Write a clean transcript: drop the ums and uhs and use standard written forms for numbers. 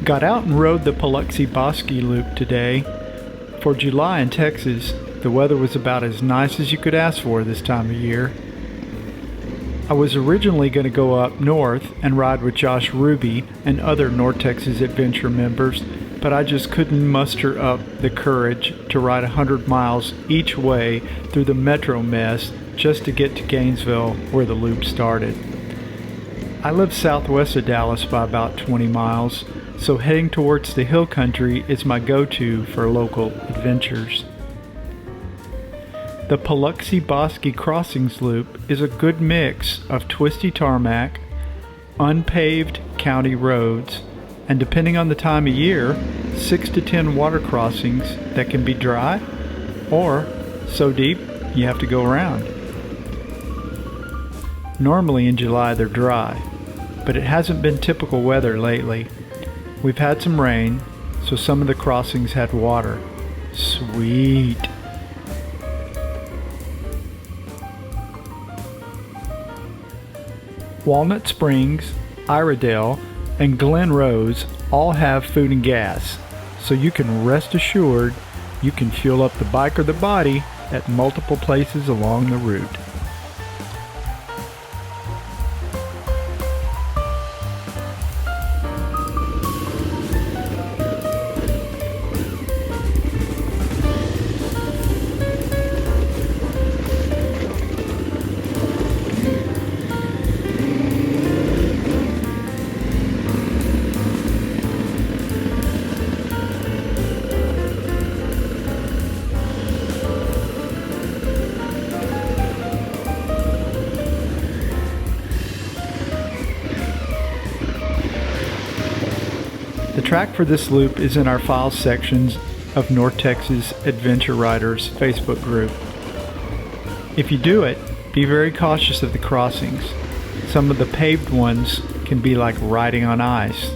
Got out and rode the Paluxy-Bosque loop today. For July in Texas, the weather was about as nice as you could ask for this time of year. I was originally going to go up north and ride with Josh Ruby and other North Texas Adventure members, but I just couldn't muster up the courage to ride 100 miles each way through the metro mess just to get to Gainesville where the loop started. I live southwest of Dallas by about 20 miles, so heading towards the hill country is my go-to for local adventures. The Paluxy-Bosque Crossings Loop is a good mix of twisty tarmac, unpaved county roads, and depending on the time of year, 6 to 10 water crossings that can be dry or so deep you have to go around. Normally in July they're dry, but it hasn't been typical weather lately. We've had some rain, so some of the crossings had water. Sweet! Walnut Springs, Iredell, and Glen Rose all have food and gas, so you can rest assured you can fuel up the bike or the body at multiple places along the route. The track for this loop is in our files sections of North Texas Adventure Riders Facebook group. If you do it, be very cautious of the crossings. Some of the paved ones can be like riding on ice.